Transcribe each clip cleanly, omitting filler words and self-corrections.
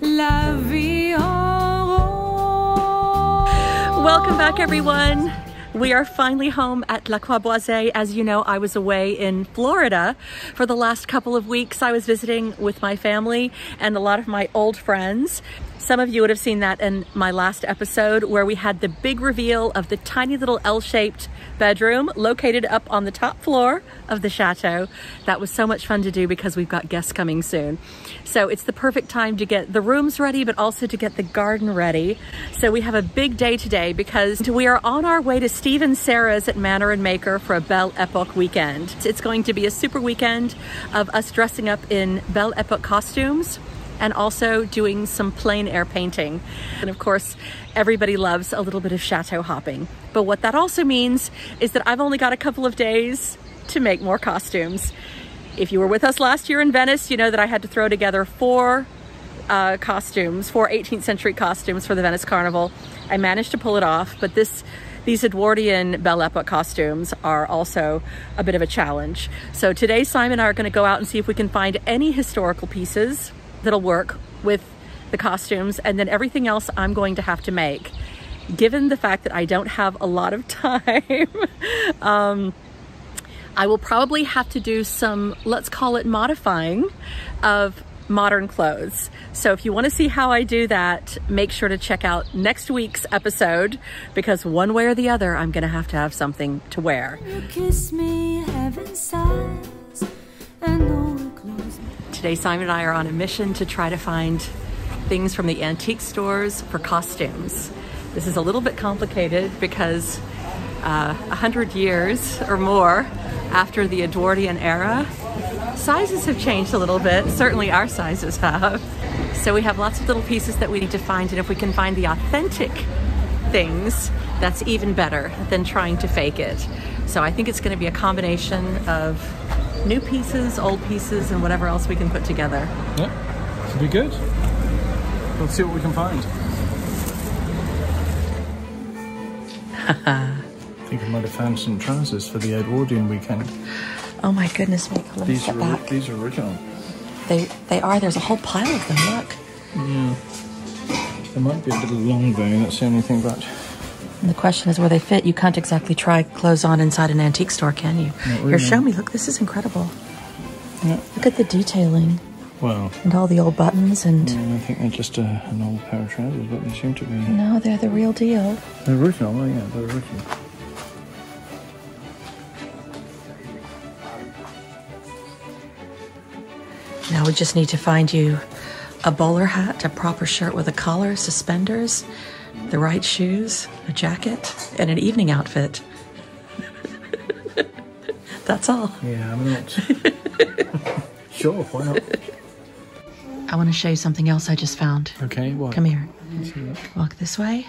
La vie en rose. Welcome back, everyone. We are finally home at La Croix-Boisée. As you know, I was away in Florida for the last couple of weeks. I was visiting with my family and a lot of my old friends. Some of you would have seen that in my last episode where we had the big reveal of the tiny little L-shaped bedroom located up on the top floor of the chateau. That was so much fun to do because we've got guests coming soon. So it's the perfect time to get the rooms ready, but also to get the garden ready. So we have a big day today because we are on our way to Steve and Sarah's at Manor and Maker for a Belle Époque weekend. It's going to be a super weekend of us dressing up in Belle Époque costumes and also doing some plein air painting. And of course, everybody loves a little bit of chateau hopping. But what that also means is that I've only got a couple of days to make more costumes. If you were with us last year in Venice, you know that I had to throw together four 18th century costumes for the Venice Carnival. I managed to pull it off, but these Edwardian Belle Époque costumes are also a bit of a challenge. So today, Simon and I are gonna go out and see if we can find any historical pieces that'll work with the costumes, and then everything else I'm going to have to make. Given the fact that I don't have a lot of time, I will probably have to do some, let's call it modifying of modern clothes. So if you want to see how I do that, make sure to check out next week's episode, because one way or the other, I'm gonna have to have something to wear. You kiss me, heaven sighs, and no close. Today, Simon and I are on a mission to try to find things from the antique stores for costumes. This is a little bit complicated because 100 years or more after the Edwardian era, sizes have changed a little bit. Certainly our sizes have. So we have lots of little pieces that we need to find, and if we can find the authentic things, that's even better than trying to fake it. So I think it's going to be a combination of new pieces, old pieces, and whatever else we can put together. Yeah, should be good. Let's see what we can find. I think I might have found some trousers for the Edwardian weekend. Oh my goodness, Michael, let me step back. These are original. They are. There's a whole pile of them, look. Yeah. They might be a little long though, that's the only thing about. And the question is where they fit. You can't exactly try clothes on inside an antique store, can you? Really. Here, show me. Look, this is incredible. Yeah. Look at the detailing. Well. And all the old buttons and... Yeah, I think they're just an old pair of trousers, but they seem to be... No, they're the real deal. They're original, oh yeah, they're original. Now we just need to find you a bowler hat, a proper shirt with a collar, suspenders, the right shoes, a jacket, and an evening outfit. That's all. Yeah, I'm not... Sure, why not? I want to show you something else I just found. Okay, what? Come here. Let's see that. Walk this way.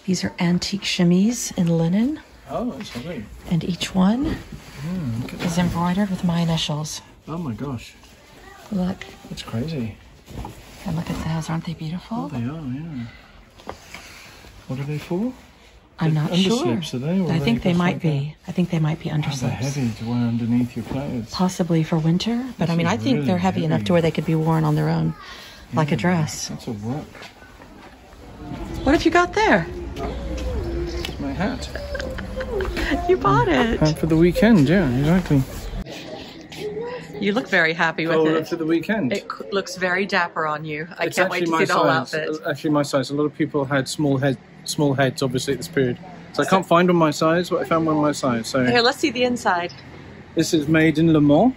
These are antique chemise in linen. Oh, that's lovely. And each one Look at is that. embroidered with my initials. Oh my gosh. Look. That's crazy. And look at those. Aren't they beautiful? Oh, they are, yeah. What are they for? I'm not sure. Underslips, are they? Or I think they just might like be. I think they might be that? Oh, they're underslips. heavy to wear underneath your clothes. Possibly for winter, but This I mean, is I think really they're heavy enough to where they could be worn on their own, like a dress. That's a work. What have you got there? It's my hat. You bought it. Hat for the weekend, yeah, exactly. You look very happy with Oh, it. for the weekend. It looks very dapper on you. I It's can't wait to actually see the whole my outfit. size. Actually, my size. A lot of people had small heads, obviously, at this period. So I can't find one my size, but I found one my size. So Here, let's see the inside. this is made in Le Mans.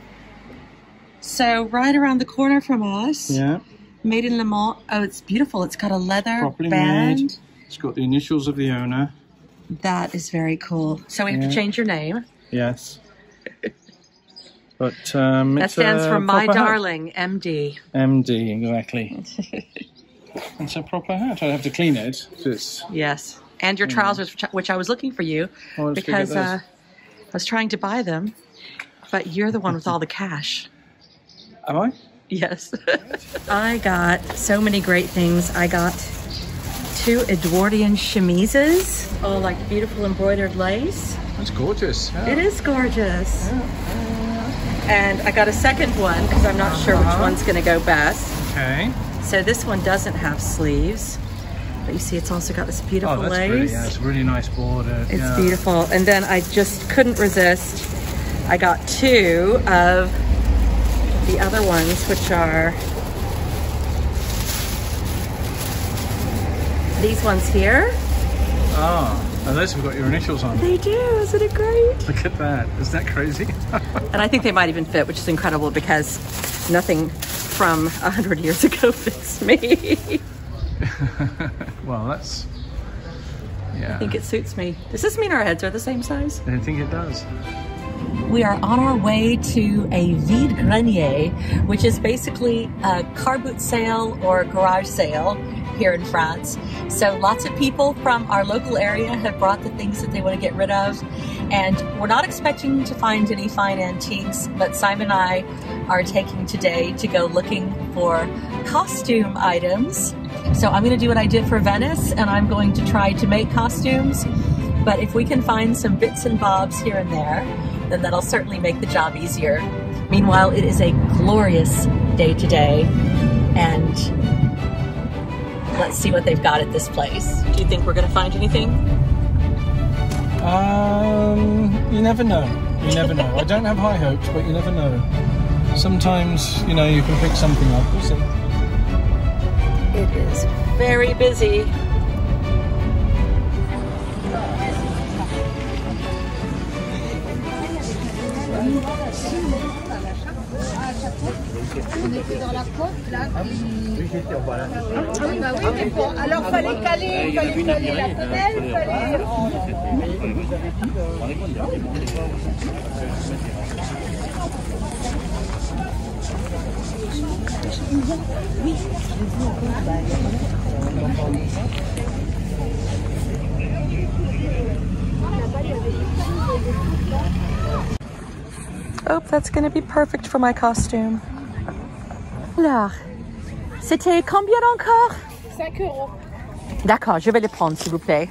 So right around the corner from us, Yeah, made in Le Mans. Oh, it's beautiful. It's got a leather properly band. made. It's got the initials of the owner. That is very cool. So we have to change your name. Yes. But That stands for My proper hat. Darling, MD. MD, exactly. It's a proper hat. I'd have to clean it. It's, Yes. And your trousers, which I was looking for you Oh, let's go because get those. I was trying to buy them, but you're the one with all the cash. am I? Yes. I got so many great things. I got 2 Edwardian chemises, all like beautiful embroidered lace. That's gorgeous. Yeah. It is gorgeous. And I got a second one because I'm not sure which one's going to go best. Okay. So this one doesn't have sleeves, but you see it's also got this beautiful that's lace. Pretty, yeah, it's a really nice border. It's beautiful. And then I just couldn't resist. I got 2 of the other ones, which are these ones here. And those have got your initials on. They do, isn't it great? Look at that, isn't that crazy? And I think they might even fit, which is incredible because nothing from 100 years ago fits me. Well, that's, yeah. I think it suits me. Does this mean our heads are the same size? I think it does. We are on our way to a vide grenier, which is basically a car boot sale or garage sale here in France. So lots of people from our local area have brought the things that they want to get rid of. And we're not expecting to find any fine antiques, but Simon and I are taking today to go looking for costume items. So I'm going to do what I did for Venice, and I'm going to try to make costumes. But if we can find some bits and bobs here and there, then that'll certainly make the job easier. Meanwhile, it is a glorious day today, and let's see what they've got at this place. Do you think we're going to find anything? You never know. You never know. I don't have high hopes, but you never know. Sometimes, you know, you can pick something up. We'll see. It is very busy. On était dans la côte là. Oui, bah oui, mais bon, alors fallait caler la femelle, fallait. Oh, that's going to be perfect for my costume. Alors, c'était combien encore? 5 €. D'accord, je vais les prendre, s'il vous plaît.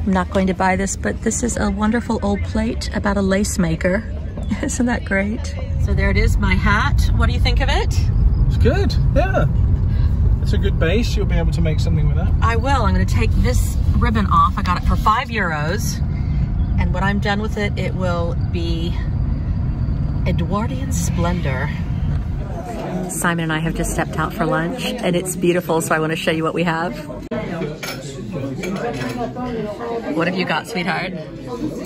I'm not going to buy this, but this is a wonderful old plate about a lace maker. Isn't that great? So there it is, my hat. What do you think of it? It's good, yeah. It's a good base. You'll be able to make something with that. I will. I'm going to take this ribbon off. I got it for €5. And when I'm done with it, it will be Edwardian splendor. Simon and I have just stepped out for lunch, and it's beautiful, so I want to show you what we have. What have you got, sweetheart?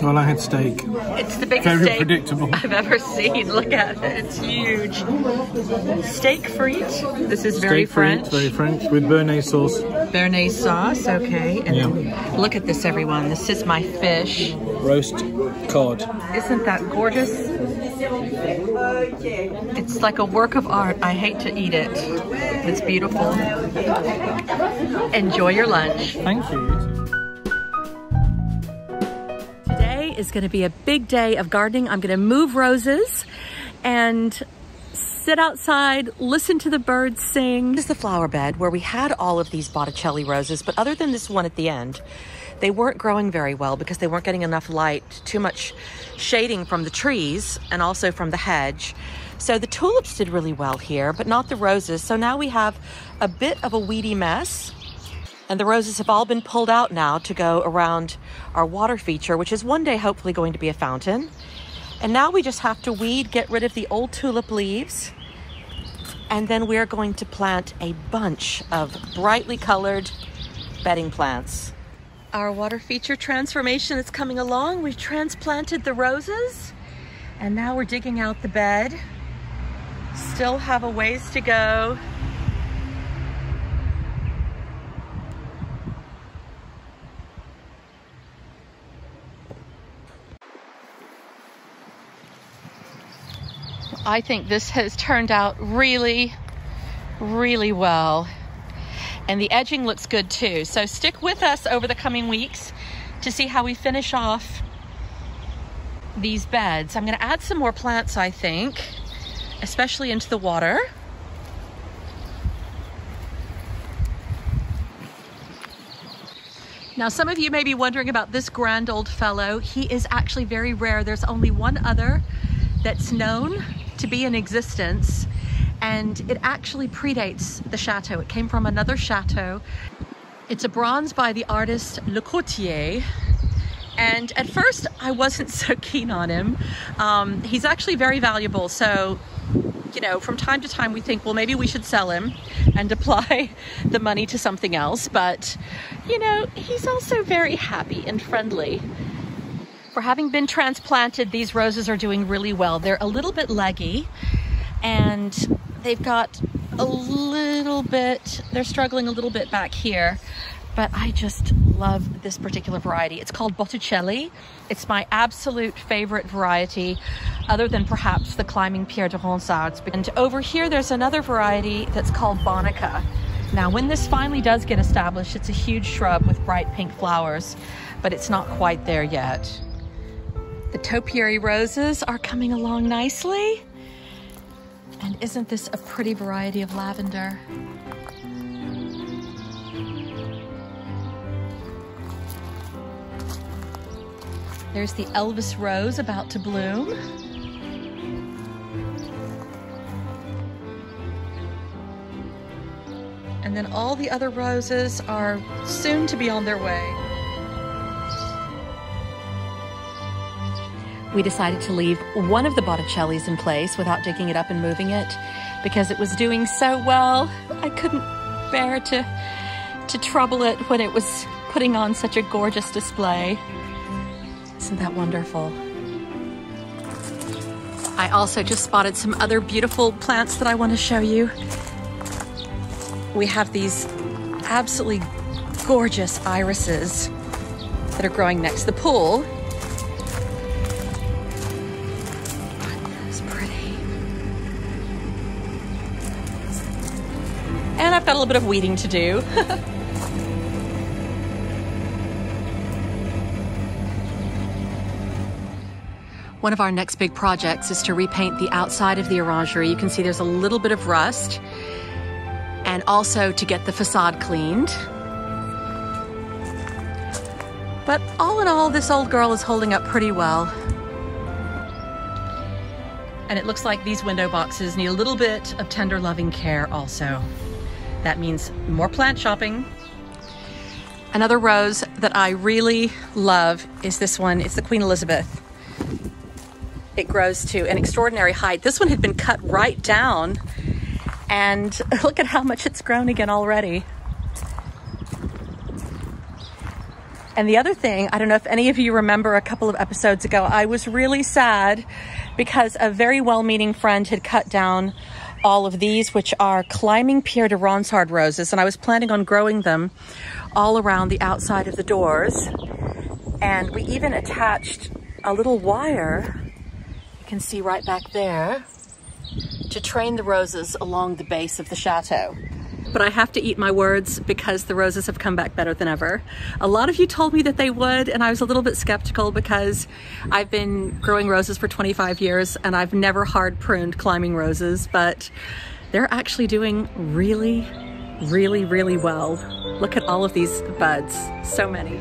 Well, I had steak. It's the biggest Very steak predictable. I've ever seen. Look at it. It's huge. Steak frite. This is very Steak frite, French. very French, with béarnaise sauce. Béarnaise sauce, okay. And look at this, everyone. This is my fish. Roast cod. Isn't that gorgeous? It's like a work of art. I hate to eat it. It's beautiful. Enjoy your lunch. Thank you. Today is going to be a big day of gardening. I'm going to move roses and sit outside, listen to the birds sing. This is the flower bed where we had all of these Botticelli roses, but other than this one at the end, they weren't growing very well because they weren't getting enough light, too much shading from the trees and also from the hedge. So the tulips did really well here, but not the roses. So now we have a bit of a weedy mess. And the roses have all been pulled out now to go around our water feature, which is one day hopefully going to be a fountain. And now we just have to weed, get rid of the old tulip leaves. And then we're going to plant a bunch of brightly colored bedding plants. Our water feature transformation is coming along. We've transplanted the roses and now we're digging out the bed. Still have a ways to go. I think this has turned out really, really well. And the edging looks good too. So stick with us over the coming weeks to see how we finish off these beds. I'm gonna add some more plants, I think, especially into the water. Now, some of you may be wondering about this grand old fellow. He is actually very rare. There's only one other that's known to be in existence, and it actually predates the chateau. It came from another chateau. It's a bronze by the artist Le Courtier, and at first I wasn't so keen on him. He's actually very valuable, so you know, from time to time we think, well, maybe we should sell him and apply the money to something else, but you know, he's also very happy and friendly. For having been transplanted, these roses are doing really well. They're a little bit leggy, and they've got a little bit, they're struggling a little bit back here, but I just love this particular variety. It's called Botticelli. It's my absolute favorite variety, other than perhaps the climbing Pierre de Ronsard. And over here, there's another variety that's called Bonica. Now, when this finally does get established, it's a huge shrub with bright pink flowers, but it's not quite there yet. The topiary roses are coming along nicely. And isn't this a pretty variety of lavender? There's the Elvis rose about to bloom. And then all the other roses are soon to be on their way. We decided to leave one of the Botticellis in place without digging it up and moving it because it was doing so well. I couldn't bear to trouble it when it was putting on such a gorgeous display. Isn't that wonderful? I also just spotted some other beautiful plants that I want to show you. We have these absolutely gorgeous irises that are growing next to the pool. And I've got a little bit of weeding to do. One of our next big projects is to repaint the outside of the orangery. You can see there's a little bit of rust, and also to get the facade cleaned. But all in all, this old girl is holding up pretty well. And it looks like these window boxes need a little bit of tender loving care also. That means more plant shopping. Another rose that I really love is this one. It's the Queen Elizabeth. It grows to an extraordinary height. This one had been cut right down, and look at how much it's grown again already. And the other thing, I don't know if any of you remember a couple of episodes ago, I was really sad because a very well-meaning friend had cut down all of these, which are climbing Pierre de Ronsard roses, and I was planning on growing them all around the outside of the doors. And we even attached a little wire, you can see right back there, to train the roses along the base of the chateau. But I have to eat my words because the roses have come back better than ever. A lot of you told me that they would, and I was a little bit skeptical because I've been growing roses for 25 years and I've never hard pruned climbing roses, but they're actually doing really, really, really well. Look at all of these buds, so many.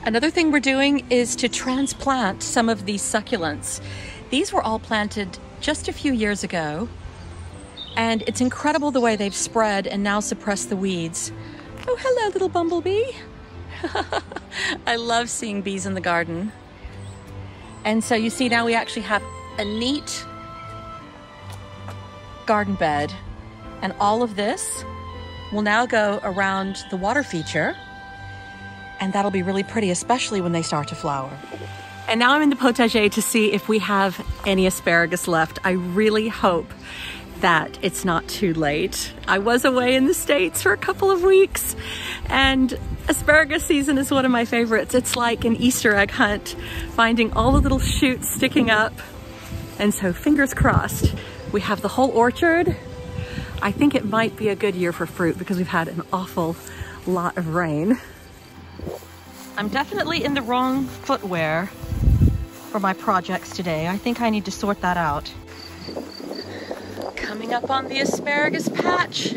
Another thing we're doing is to transplant some of these succulents. These were all planted just a few years ago, and it's incredible the way they've spread and now suppress the weeds. Oh, hello, little bumblebee. I love seeing bees in the garden. And so you see now we actually have a neat garden bed, and all of this will now go around the water feature. And that'll be really pretty, especially when they start to flower. And now I'm in the potager to see if we have any asparagus left. I really hope that it's not too late. I was away in the States for a couple of weeks, and asparagus season is one of my favorites. It's like an Easter egg hunt, finding all the little shoots sticking up. And so fingers crossed, we have the whole orchard. I think it might be a good year for fruit because we've had an awful lot of rain. I'm definitely in the wrong footwear for my projects today. I think I need to sort that out. Coming up on the asparagus patch.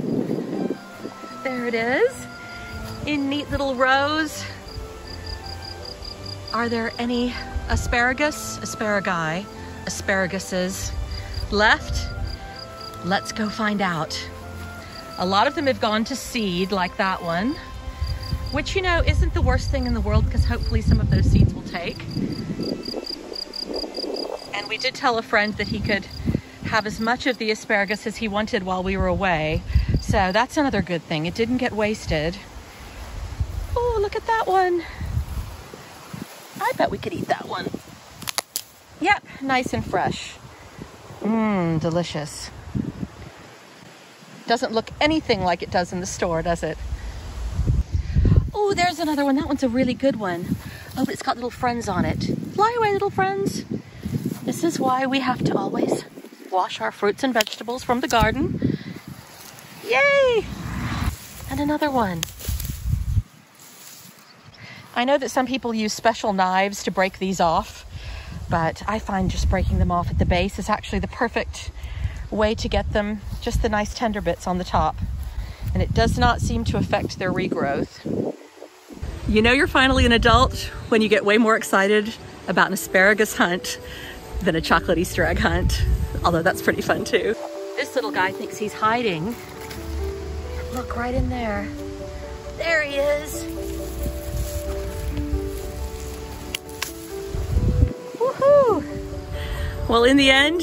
There it is, in neat little rows. Are there any asparaguses left? Let's go find out. A lot of them have gone to seed, like that one, which, you know, isn't the worst thing in the world because hopefully some of those seeds will take. And we did tell a friend that he could have as much of the asparagus as he wanted while we were away. So that's another good thing. It didn't get wasted. Oh, look at that one. I bet we could eat that one. Yep, nice and fresh. Mmm, delicious. Doesn't look anything like it does in the store, does it? Oh, there's another one. That one's a really good one. Oh, but it's got little friends on it. Fly away, little friends. This is why we have to always wash our fruits and vegetables from the garden. Yay! And another one. I know that some people use special knives to break these off, but I find just breaking them off at the base is actually the perfect way to get them, just the nice tender bits on the top. And it does not seem to affect their regrowth. You know you're finally an adult when you get way more excited about an asparagus hunt than a chocolate Easter egg hunt, although that's pretty fun too. This little guy thinks he's hiding. Look right in there. There he is. Woohoo! Well, in the end,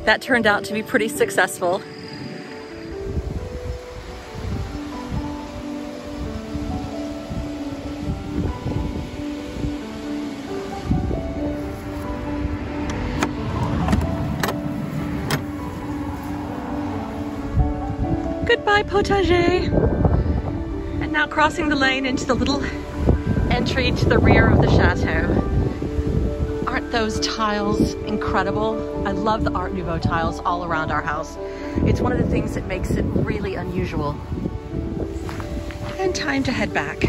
that turned out to be pretty successful. Goodbye, potager. And now crossing the lane into the little entry to the rear of the chateau. Aren't those tiles incredible? I love the Art Nouveau tiles all around our house. It's one of the things that makes it really unusual. And time to head back.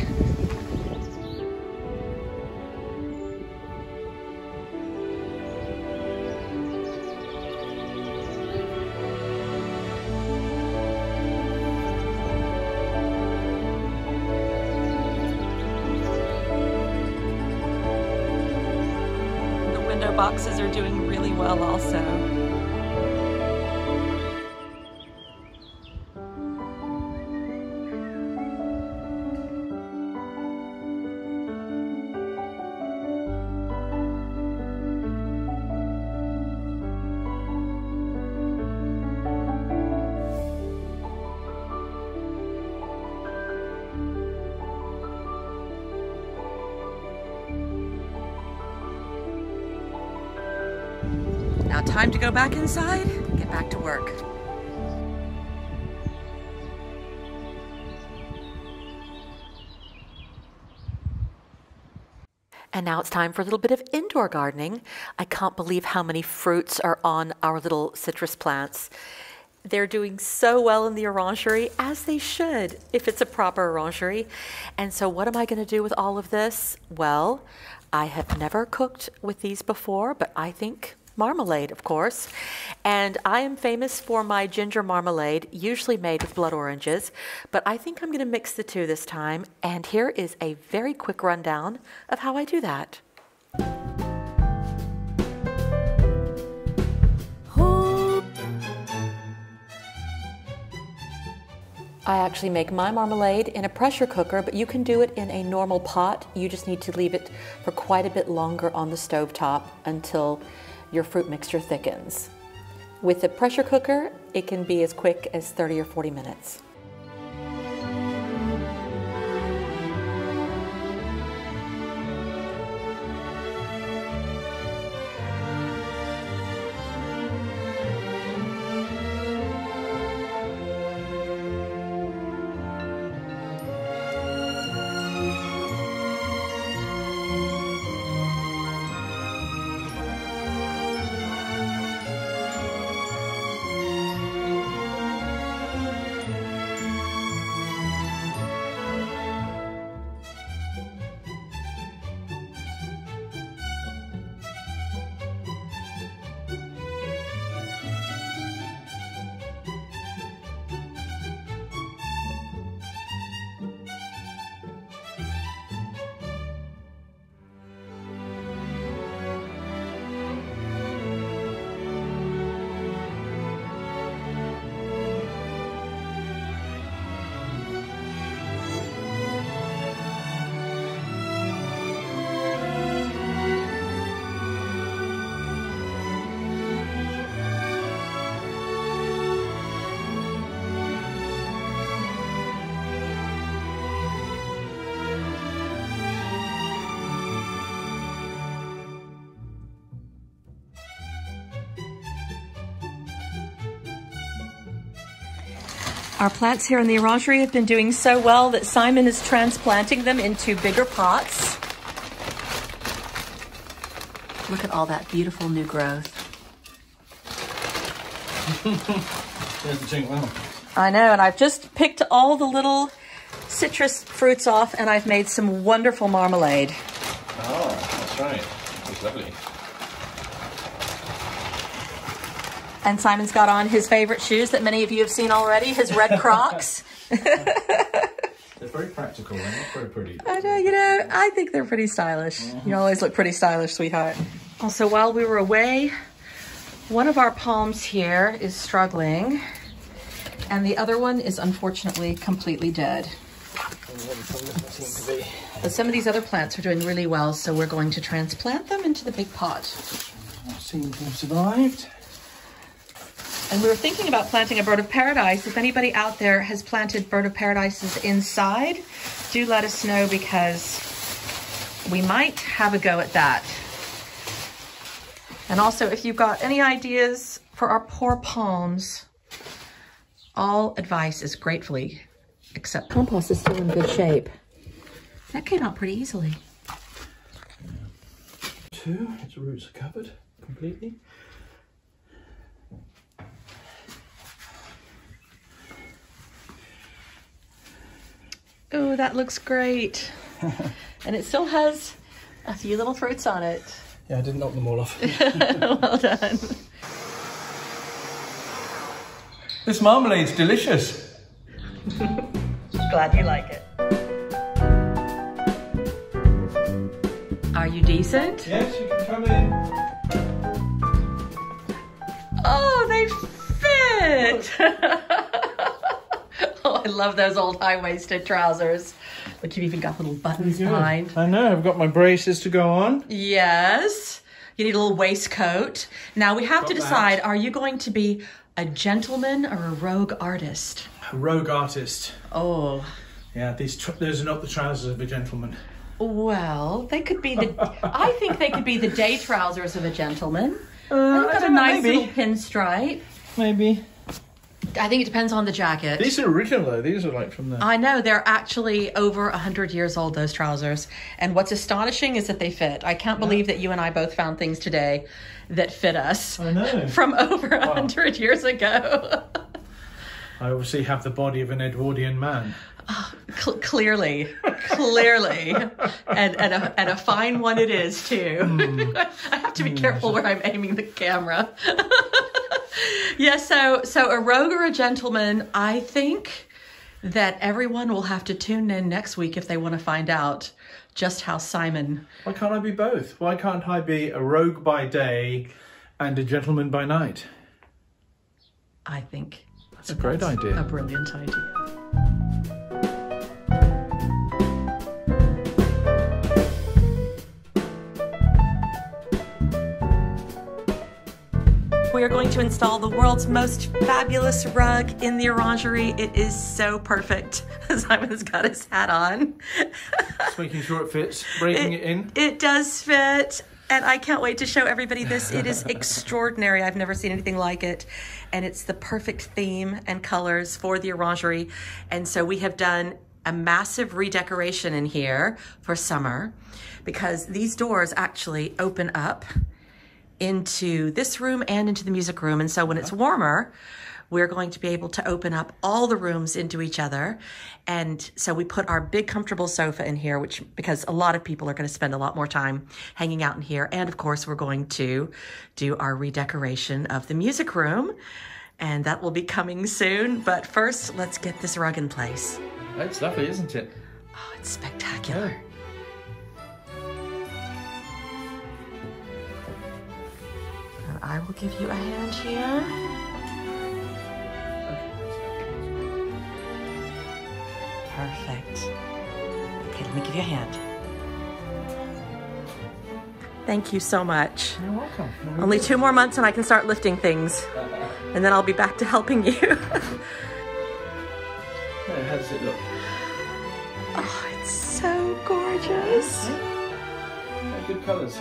Boxes are doing really well also. Now time to go back inside, get back to work. And now it's time for a little bit of indoor gardening. I can't believe how many fruits are on our little citrus plants. They're doing so well in the orangery, as they should, if it's a proper orangery. And so what am I going to do with all of this? Well, I have never cooked with these before, but I think marmalade, of course. And I am famous for my ginger marmalade, usually made with blood oranges, but I think I'm going to mix the two this time. And here is a very quick rundown of how I do that. I actually make my marmalade in a pressure cooker, but you can do it in a normal pot. You just need to leave it for quite a bit longer on the stovetop until your fruit mixture thickens. With the pressure cooker, it can be as quick as 30 or 40 minutes. Our plants here in the Orangery have been doing so well that Simon is transplanting them into bigger pots. Look at all that beautiful new growth. I know, and I've just picked all the little citrus fruits off and I've made some wonderful marmalade. Oh, that's right. It's lovely. And Simon's got on his favorite shoes that many of you have seen already, his red Crocs. They're very practical, they're not very pretty. I know, you know, I think they're pretty stylish. You always look pretty stylish, sweetheart. Also, while we were away, one of our palms here is struggling, and the other one is unfortunately completely dead. But some of these other plants are doing really well, so we're going to transplant them into the big pot. Seem to have survived. And we were thinking about planting a bird of paradise. If anybody out there has planted bird of paradises inside, do let us know because we might have a go at that. And also, if you've got any ideas for our poor palms, all advice is gratefully accepted. Compost is still in good shape. That came out pretty easily. Its roots are covered completely. Oh, that looks great. And it still has a few little fruits on it. Yeah, I didn't knock them all off. Well done. This marmalade's delicious. Glad you like it. Are you decent? Yes, you can come in. Oh, they fit! Oh, I love those old high-waisted trousers. But you've even got little buttons behind. I know, I've got my braces to go on. Yes. You need a little waistcoat. Now we have to decide, are you going to be a gentleman or a rogue artist? A rogue artist. Oh. Yeah, those are not the trousers of a gentleman. Well, they could be the, I think they could be the day trousers of a gentleman. They've got a nice little pinstripe. Maybe. I think it depends on the jacket. These are original though. These are like from the... I know, they're actually over 100 years old, those trousers. And what's astonishing is that they fit. I can't believe that you and I both found things today that fit us. I know. From over 100 years ago. I obviously have the body of an Edwardian man. Oh, clearly. And a fine one it is too. I have to be careful where I'm aiming the camera. Yeah, so a rogue or a gentleman, I think that everyone will have to tune in next week if they want to find out just how Simon... Why can't I be both? Why can't I be a rogue by day and a gentleman by night? I think that's a great idea. A brilliant idea. We are going to install the world's most fabulous rug in the Orangery. It is so perfect. Simon's got his hat on. Just making sure it fits, breaking it in. It does fit, and I can't wait to show everybody this. It is extraordinary. I've never seen anything like it, and it's the perfect theme and colors for the Orangery. And so we have done a massive redecoration in here for summer because these doors actually open up into this room and into the music room. And so when it's warmer, we're going to be able to open up all the rooms into each other. And so we put our big comfortable sofa in here, which because a lot of people are going to spend a lot more time hanging out in here. And of course, we're going to do our redecoration of the music room. And that will be coming soon. But first, let's get this rug in place. It's lovely, isn't it? Oh, it's spectacular. Yeah. I will give you a hand here. Perfect. Okay, let me give you a hand. Thank you so much. You're welcome. Only 2 more months and I can start lifting things. And then I'll be back to helping you. Yeah, how does it look? Oh, it's so gorgeous. Yeah, good colours.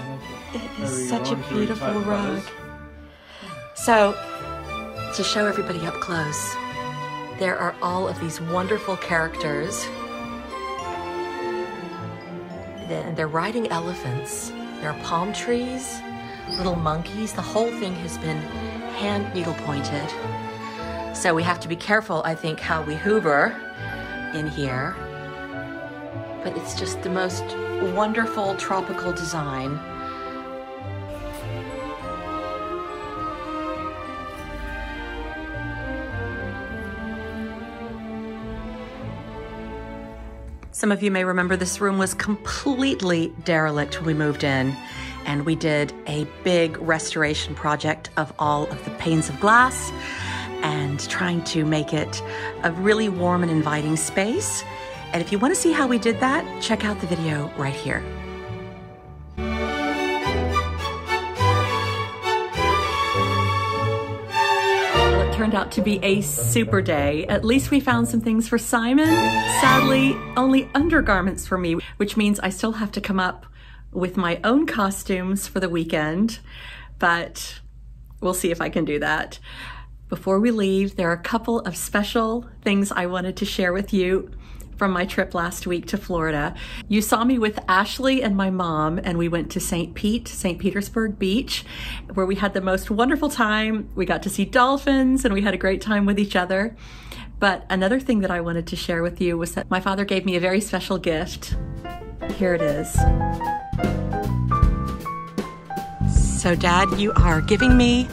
It is such a beautiful rug. So, to show everybody up close, There are all of these wonderful characters. And they're riding elephants. There are palm trees, little monkeys. The whole thing has been hand needle pointed. So we have to be careful, I think, how we hoover in here. But it's just the most wonderful tropical design. Some of you may remember this room was completely derelict when we moved in, and we did a big restoration project of all of the panes of glass and trying to make it a really warm and inviting space. And if you want to see how we did that, check out the video right here. Turned out to be a super day. At least we found some things for Simon. Sadly, only undergarments for me, which means I still have to come up with my own costumes for the weekend, but we'll see if I can do that. Before we leave, there are a couple of special things I wanted to share with you from my trip last week to Florida. You saw me with Ashley and my mom, and we went to St. Petersburg Beach, where we had the most wonderful time. We got to see dolphins, and we had a great time with each other. But another thing that I wanted to share with you was that my father gave me a very special gift. Here it is. So Dad, you are giving me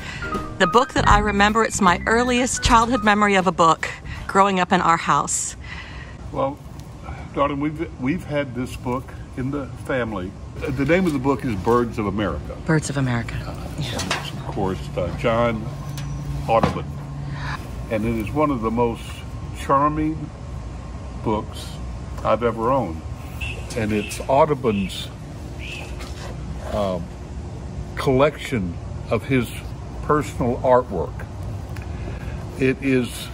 the book that I remember. It's my earliest childhood memory of a book growing up in our house. Well, darling, we've had this book in the family. The name of the book is Birds of America. Birds of America. And it's, of course, John Audubon. And it is one of the most charming books I've ever owned. And it's Audubon's collection of his personal artwork. It is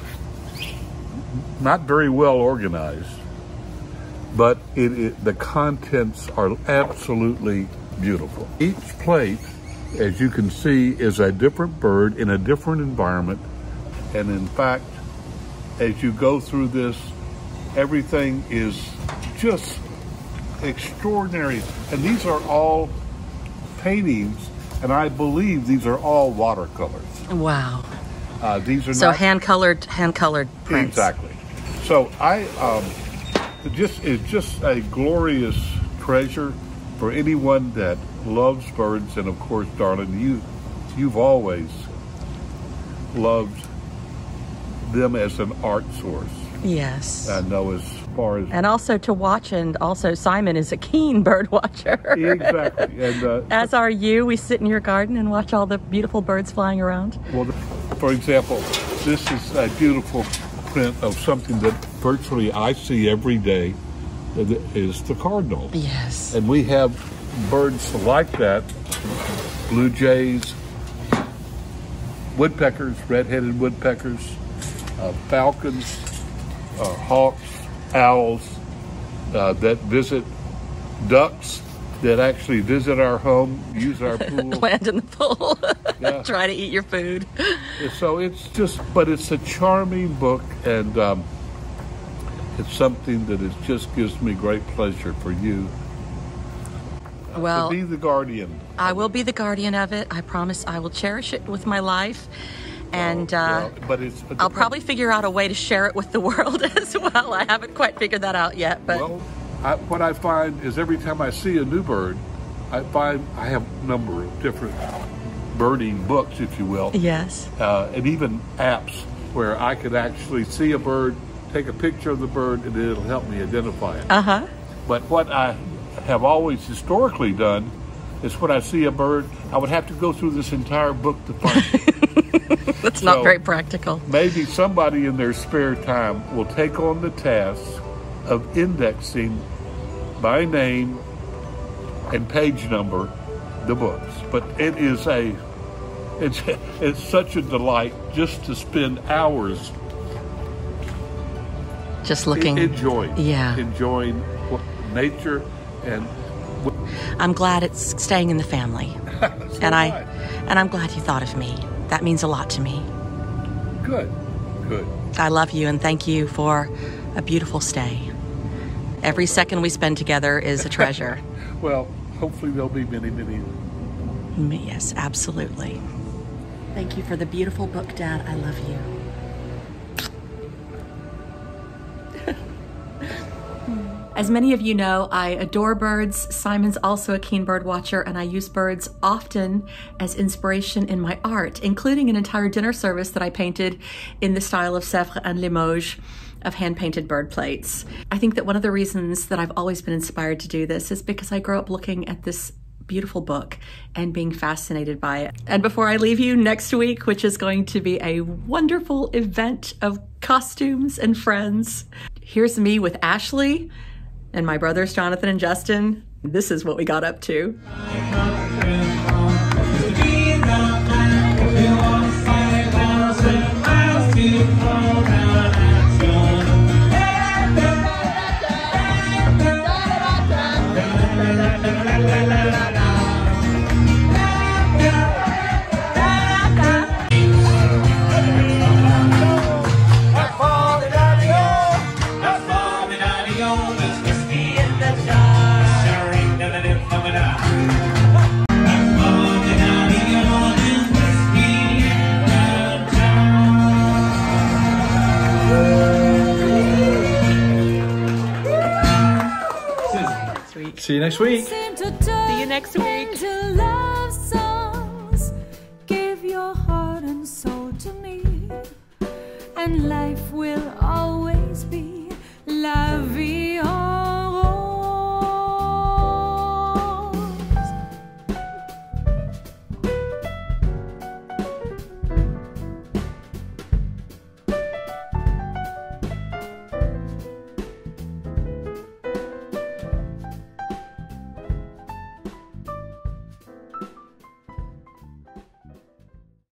not very well organized, but the contents are absolutely beautiful. Each plate, as you can see, is a different bird in a different environment. And in fact, as you go through this, everything is just extraordinary. And these are all paintings, and I believe these are all watercolors. Wow. These are so not hand-colored prints. Exactly. So it's just a glorious treasure for anyone that loves birds. And of course, darling, you've always loved them as an art source. Yes. I know, as far as... And also to watch, and also Simon is a keen bird watcher. Exactly. And as are you. We sit in your garden and watch all the beautiful birds flying around. Well, for example, this is a beautiful print of something that virtually I see every day, is the cardinal. Yes. And we have birds like that, blue jays, woodpeckers, red-headed woodpeckers, falcons, hawks, owls that visit, ducks that actually visit our home, use our pool. Land in the pool. Yeah. Try to eat your food. So it's just, but it's a charming book, and it's something that it just gives me great pleasure for you. Well, to be the guardian. I will be the guardian of it. I promise I will cherish it with my life. And but I'll probably figure out a way to share it with the world as well. I haven't quite figured that out yet. But well, what I find is every time I see a new bird, I find I have a number of different birding books, if you will. Yes. And even apps where I could actually see a bird, take a picture of the bird, and it'll help me identify it. Uh-huh. But what I have always historically done is when I see a bird, I would have to go through this entire book to find it. That's not very practical. Maybe somebody in their spare time will take on the task of indexing by name and page number the books. But it is it's such a delight just to spend hours just looking, enjoying nature. And I'm glad it's staying in the family. So and I'm glad you thought of me. That means a lot to me. Good. could. I love you and thank you for a beautiful stay. Every second we spend together is a treasure. Well, hopefully there'll be many, many. Yes, absolutely. Thank you for the beautiful book, Dad. I love you. As many of you know, I adore birds. Simon's also a keen bird watcher, and I use birds often as inspiration in my art, including an entire dinner service that I painted in the style of Sèvres and Limoges of hand-painted bird plates. I think that one of the reasons that I've always been inspired to do this is because I grew up looking at this beautiful book and being fascinated by it. And before I leave you next week, which is going to be a wonderful event of costumes and friends, here's me with Ashley and my brothers Jonathan and Justin. This is what we got up to. See you next week. See you next week. Love songs, give your heart and soul to me, and life will always be la vie.